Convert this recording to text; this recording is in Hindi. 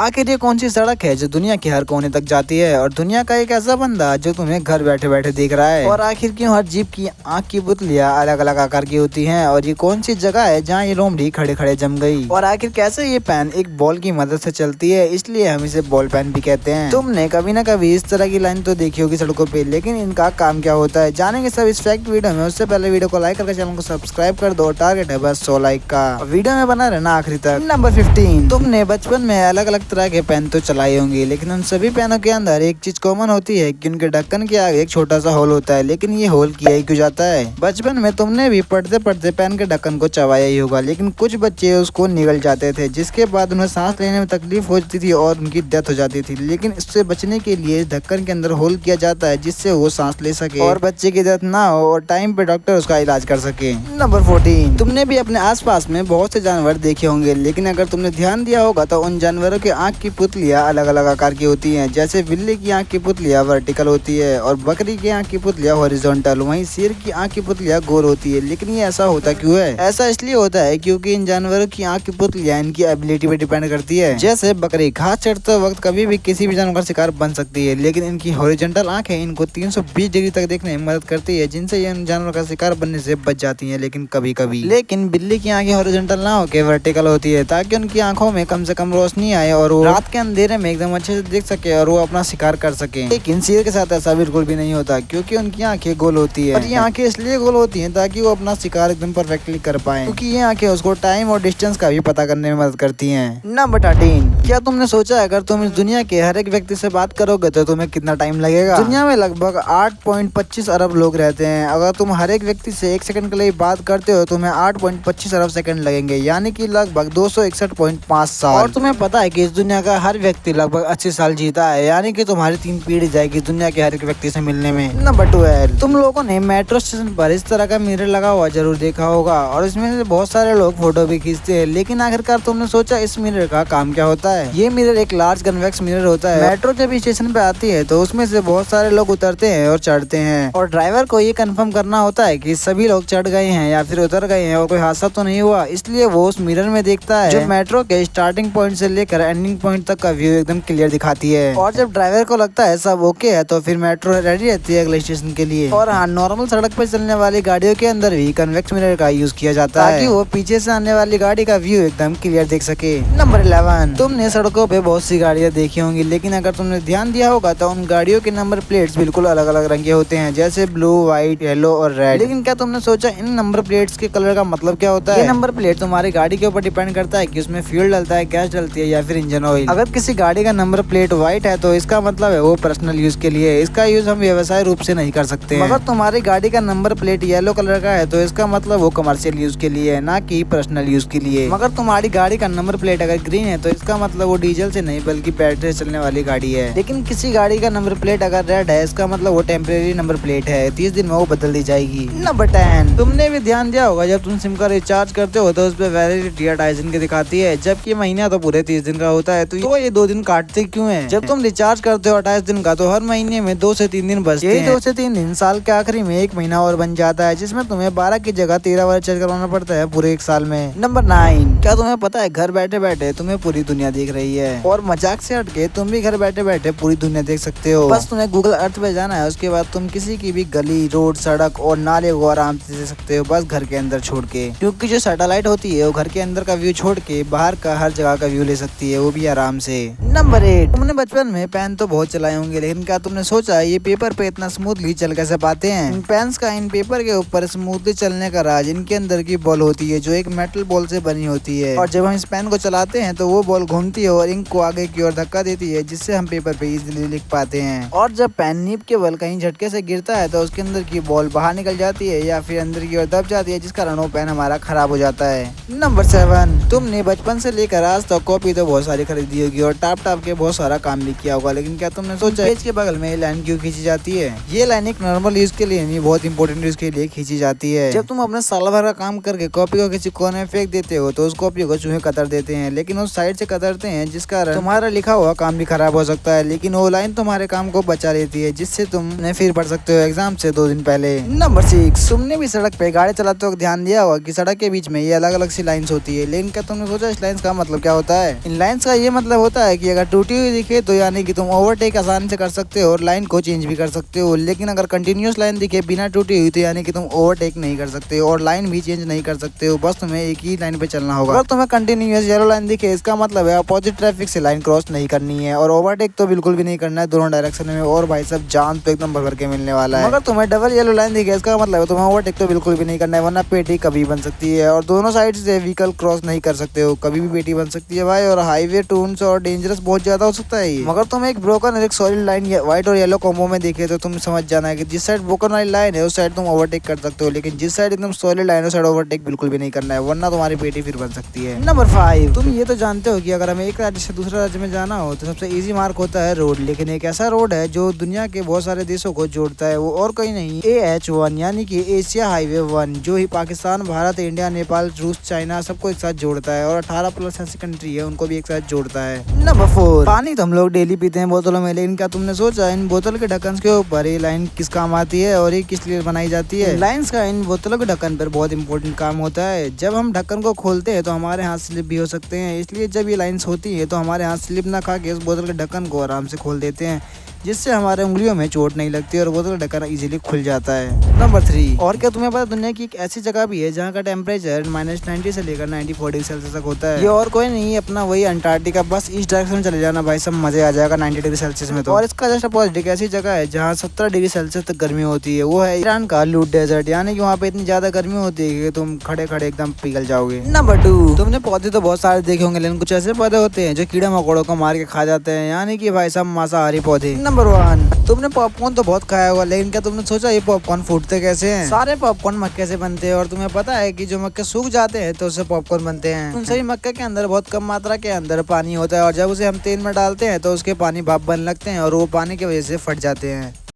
आखिर ये कौन सी सड़क है जो दुनिया के हर कोने तक जाती है, और दुनिया का एक ऐसा बंदा जो तुम्हें घर बैठे बैठे देख रहा है। और आखिर क्यों हर जीप की आँख की पुतलियाँ अलग अलग आकार की होती हैं, और ये कौन सी जगह है जहाँ ये लोमड़ी खड़े खड़े जम गई। और आखिर कैसे ये पेन एक बॉल की मदद से चलती है, इसलिए हम इसे बॉल पेन भी कहते हैं। तुमने कभी न कभी इस तरह की लाइन तो देखी होगी सड़कों पे, लेकिन इनका काम क्या होता है जानेंगे सब इस फैक्ट वीडियो में। उससे पहले वीडियो को लाइक करके चैनल को सब्सक्राइब कर दो। टारगेट है बस 100 लाइक का। वीडियो में बना रहना आखिरी तक। नंबर 15, तुमने बचपन में अलग अलग तरह के पेन तो चलाए होंगे, लेकिन उन सभी पेनों के अंदर एक चीज कॉमन होती है कि उनके ढक्कन के आगे एक छोटा सा होल होता है। लेकिन ये होल किया ही क्यों जाता है? बचपन में तुमने भी पढ़ते पढ़ते पेन के ढक्कन को चबाया ही होगा, लेकिन कुछ बच्चे उसको निगल जाते थे, जिसके बाद उन्हें सांस लेने में तकलीफ होती थी और उनकी डेथ हो जाती थी। लेकिन इससे बचने के लिए ढक्कन के अंदर होल किया जाता है, जिससे वो सांस ले सके और बच्चे की डेथ ना हो और टाइम पे डॉक्टर उसका इलाज कर सके। नंबर 14, तुमने भी अपने आसपास में बहुत से जानवर देखे होंगे, लेकिन अगर तुमने ध्यान दिया होगा तो उन जानवरों के आँख की पुतलियाँ अलग अलग आकार की होती हैं। जैसे बिल्ली की आँख की पुतलियाँ वर्टिकल होती है और बकरी की आँख की पुतलियाँ हॉरिजॉन्टल। वहीं शेर की आँख की पुतलियाँ गोल होती है। लेकिन ये ऐसा होता क्यों है? ऐसा इसलिए होता है क्योंकि इन जानवरों की आँख की पुतलियाँ इनकी एबिलिटी पे डिपेंड करती है। जैसे बकरी घास चढ़ते वक्त कभी भी किसी भी जानवर का शिकार बन सकती है, लेकिन इनकी हॉरिजॉन्टल आँखें इनको 320 डिग्री तक देखने में मदद करती है, जिनसे ये इन जानवर का शिकार बनने से बच जाती है। लेकिन कभी कभी बिल्ली की आँखें हॉरिजॉन्टल ना होकर वर्टिकल होती है, ताकि उनकी आंखों में कम से कम रोशनी आए और वो रात के अंधेरे में एकदम अच्छे से देख सके और वो अपना शिकार कर सके। लेकिन शेर के साथ ऐसा बिल्कुल भी नहीं होता, क्योंकि उनकी आंखें गोल होती है। और ये आंखें इसलिए गोल होती हैं ताकि वो अपना शिकार एकदम परफेक्टली कर पाए, क्योंकि ये आंखें उसको टाइम और डिस्टेंस का भी पता करने में मदद करती हैं। नंबर 13, क्या तुमने सोचा अगर तुम इस दुनिया के हर एक व्यक्ति से बात करोगे तो तुम्हें कितना टाइम लगेगा? दुनिया में लगभग 8.25 अरब लोग रहते हैं। अगर तुम हर एक व्यक्ति से 1 सेकंड के लिए बात करते हो, तुम्हें 8.25 अरब सेकंड लगेंगे, यानी कि लगभग 261.5 साल। और तुम्हें पता है कि इस दुनिया का हर व्यक्ति लगभग 80 साल जीता है, यानी कि तुम्हारी 3 पीढ़ी जाएगी दुनिया के हर एक व्यक्ति से मिलने में। नंबर 12, तुम लोगों ने मेट्रो स्टेशन पर इस तरह का मिरर लगा हुआ जरूर देखा होगा, और इसमें से बहुत सारे लोग फोटो भी खींचते हैं। लेकिन आखिरकार तुमने सोचा इस मिरर का काम क्या होता है? ये मिरर एक लार्ज कन्वेक्स मिरर होता है। मेट्रो जब स्टेशन पे आती है तो उसमें से बहुत सारे लोग उतरते हैं और चढ़ते हैं, और ड्राइवर को ये कंफर्म करना होता है कि सभी लोग चढ़ गए हैं या फिर उतर गए हैं और कोई हादसा तो नहीं हुआ। इसलिए वो उस मिरर में देखता है, जो मेट्रो के स्टार्टिंग पॉइंट से लेकर एंडिंग पॉइंट तक का व्यू एकदम क्लियर दिखाती है। और जब ड्राइवर को लगता है सब ओके है, तो फिर मेट्रो रेडी रहती है अगले स्टेशन के लिए। और हाँ, नॉर्मल सड़क पर चलने वाली गाड़ियों के अंदर भी कन्वेक्स मिरर का यूज किया जाता है, ताकि वो पीछे से आने वाली गाड़ी का व्यू एकदम क्लियर देख सके। नंबर 11, तुमने सड़कों पे बहुत सी गाड़ियाँ देखी होंगी, लेकिन अगर तुमने ध्यान दिया होगा तो उन गाड़ियों के नंबर प्लेट्स बिल्कुल अलग अलग रंग के होते हैं, जैसे ब्लू, व्हाइट, येलो और रेड। लेकिन क्या तुमने सोचा इन नंबर प्लेट्स के कलर का मतलब क्या होता है? ये नंबर प्लेट तुम्हारी गाड़ी के ऊपर डिपेंड करता है कि उसमें फ्यूल डलता है, गैस डलती है या फिर इंजन ऑयल। अगर किसी गाड़ी का नंबर प्लेट व्हाइट है तो इसका मतलब है वो पर्सनल यूज के लिए। इसका यूज हम व्यवसाय रूप से नहीं कर सकते हैं। अगर तुम्हारी गाड़ी का नंबर प्लेट येलो कलर का है तो इसका मतलब वो कमर्शियल यूज के लिए है, ना कि पर्सनल यूज के लिए। मगर तुम्हारी गाड़ी का नंबर प्लेट अगर ग्रीन है तो इसका मतलब वो डीजल से नहीं बल्कि बैटरी से चलने वाली गाड़ी है। लेकिन किसी गाड़ी का नंबर प्लेट अगर रेड है, इसका मतलब वो टेम्परेरी नंबर प्लेट है, 30 दिन में वो बदल दी जाएगी। नंबर 10, तुमने भी ध्यान दिया होगा जब तुम सिम का रिचार्ज करते हो तो उस पर वैलिडिटी 28 दिन की दिखाती है, जबकि महीना तो पूरे 30 दिन का होता है। तो ये 2 दिन काटते क्यों है? जब तुम रिचार्ज करते हो 28 दिन का, तो हर महीने में 2 से 3 दिन बचते हैं। 2 से 3 दिन साल के आखिरी में 1 महीना और बन जाता है, जिसमें तुम्हें 12 की जगह 13 बार रिचार्ज करवाना पड़ता है पूरे 1 साल में। नंबर 9, क्या तुम्हें पता है घर बैठे बैठे तुम्हें पूरी दुनिया देख रही है? और मजाक से हटके तुम भी घर बैठे बैठे पूरी दुनिया देख सकते हो। बस तुम्हें गूगल अर्थ पे जाना है, उसके बाद तुम किसी की भी गली, रोड, सड़क और नाले को आराम से देख सकते हो, बस घर के अंदर छोड़ के। क्योंकि जो सैटेलाइट होती है वो घर के अंदर का व्यू छोड़ के बाहर का हर जगह का व्यू ले सकती है, वो भी आराम से। नंबर 8, तुमने बचपन में पेन तो बहुत चलाए होंगे, लेकिन क्या तुमने सोचा ये पेपर पे इतना स्मूथली चल कैसे पाते हैं? इन पेन्स का इन पेपर के ऊपर स्मूथली चलने का राज इनके अंदर की बॉल होती है, जो एक मेटल बॉल से बनी होती है। और जब हम इस पेन को चलाते हैं तो वो बॉल घूमती है और इंक को आगे की ओर धक्का देती है, जिससे हम पेपर पे इजीली लिख पाते हैं। और जब पेन नीब के बल कहीं झटके से गिरता है तो उसके अंदर की बॉल बाहर निकल जाती है या फिर अंदर की ओर दब जाती है, जिस कारण वो पेन हमारा खराब हो जाता है। नंबर 7, तुमने बचपन से लेकर आज तक कॉपी तो बहुत सारी खरीदी होगी और टाप टाप के बहुत सारा काम भी किया होगा, लेकिन क्या तुमने सोचा पेज के बगल में ये लाइन क्यों खींची जाती है? ये लाइन एक नॉर्मल यूज के लिए नहीं, बहुत इंपॉर्टेंट यूज के लिए खींची जाती है। जब तुम अपने साल भर का काम करके कॉपी को किसी कोने में फेंक देते हो तो उस कॉपी को चूहे कतर देते हैं, लेकिन उस साइड से कतरते हैं, जिस कारण तुम्हारा लिखा हुआ काम भी खराब हो सकता है। लेकिन वो लाइन तुम्हारे काम को बचा लेती है, जिससे तुम फिर पढ़ सकते हो एग्जाम से 2 दिन पहले। नंबर 6, तुमने भी सड़क पे गाड़ी चलाते वक्त ध्यान दिया होगा कि सड़क के बीच में ये अलग अलग सी लाइंस होती है, लेकिन क्या तुमने सोचा इस लाइंस का मतलब क्या होता है? इन लाइंस इसका ये मतलब होता है कि अगर टूटी हुई दिखे तो यानी कि तुम ओवरटेक आसानी से कर सकते हो और लाइन को चेंज भी कर सकते हो, लेकिन अगर कंटिन्यूस लाइन दिखे बिना टूटी हुई तो यानी कि तुम ओवरटेक नहीं कर सकते हो और लाइन भी चेंज नहीं कर सकते हो, बस तुम्हें एक ही लाइन पे चलना होगा। अगर तुम्हें कंटिन्यूस येलो लाइन दिखे इसका मतलब है अपोजिट ट्रैफिक से लाइन क्रॉस नहीं करनी है और ओवरटेक तो बिल्कुल भी नहीं करना है दोनों डायरेक्शन में, और भाई सब जान तो एकदम भर के मिलने वाला है। अगर तुम्हें डबल येलो लाइन दिखे इसका मतलब है तुम्हें ओवरटेक तो बिल्कुल भी नहीं करना है, वरना पेटी कभी बन सकती है और दोनों साइड से व्हीकल क्रॉस नहीं कर सकते हो, कभी भी पेटी बन सकती है भाई। और हाईवे टून्स और डेंजरस बहुत ज्यादा हो सकता है। मगर तुम एक ब्रोकन और एक सॉलिड लाइन व्हाइट और येलो कॉम्बो में देखे तो तुम समझ जाना है कि जिस साइड ब्रोकन वाली लाइन है उस साइड तुम ओवरटेक कर सकते हो, लेकिन जिस साइड एकदम सॉलिड लाइन है उस साइड ओवरटेक बिल्कुल भी नहीं करना है, वरना तुम्हारी पेटी फिर बन सकती है। नंबर 5, तुम ये तो जानते हो कि अगर हमें एक राज्य से दूसरे राज्य में जाना हो तो सबसे इजी मार्ग होता है रोड, लेकिन एक ऐसा रोड है जो दुनिया के बहुत सारे देशों को जोड़ता है, वो और कोई नहीं AH1 यानी कि एशिया हाईवे 1, जो ही पाकिस्तान, भारत, इंडिया, नेपाल, रूस, चाइना सबको एक साथ जोड़ता है और 18+ ऐसी कंट्री है उनको भी एक साथ जोड़ता है। नंबर 4, पानी तो हम लोग डेली पीते हैं बोतलों में, लेकिन क्या तुमने सोचा इन बोतल के ढक्कन के ऊपर ये लाइन किस काम आती है और ये किस लिए बनाई जाती है? लाइंस का इन बोतलों के ढक्कन पर बहुत इंपॉर्टेंट काम होता है। जब हम ढक्कन को खोलते हैं तो हमारे हाथ स्लिप भी हो सकते हैं, इसलिए जब ये लाइंस होती है तो हमारे हाथ स्लिप ना खा के इस बोतल के ढक्कन को आराम से खोल देते हैं, जिससे हमारे उंगलियों में चोट नहीं लगती और बोतल का ढक्कन इजीली खुल जाता है। नंबर 3, और क्या तुम्हें पता दुनिया की एक ऐसी जगह भी है जहाँ का टेम्परेचर -90 से लेकर 94 डिग्री सेल्सियस तक होता है। ये और कोई नहीं अपना वही अंटार्कटिका, बस इस डायरेक्शन में चले जाना भाई सब मजे आ जाएगा 90 डिग्री सेल्सियस में तो। और इसका जस्ट अपोजिट एक ऐसी जगह है जहाँ 17 डिग्री सेल्सियस तक गर्मी होती है, वो है ईरान का लूट डेजर्ट, यानी कि वहाँ पे इतनी ज्यादा गर्मी होती है कि तुम खड़े खड़े एकदम पिघल जाओगे। नंबर 2, तुमने पौधे तो बहुत सारे देखे होंगे, लेकिन कुछ ऐसे पौधे होते हैं जो कीड़े मकोड़ों को मार के खा जाते हैं, यानी कि भाई सब मांसाहारी पौधे। नंबर 1, तुमने पॉपकॉर्न तो बहुत खाया होगा, लेकिन क्या तुमने सोचा ये पॉपकॉर्न फूटते कैसे हैं? सारे पॉपकॉर्न मक्के से बनते हैं और तुम्हें पता है कि जो मक्के सूख जाते हैं तो उससे पॉपकॉर्न बनते हैं। उन सभी मक्के के अंदर बहुत कम मात्रा के अंदर पानी होता है और जब उसे हम तेल में डालते हैं तो उसके पानी भाप बनने लगते हैं और वो पानी की वजह से फट जाते हैं।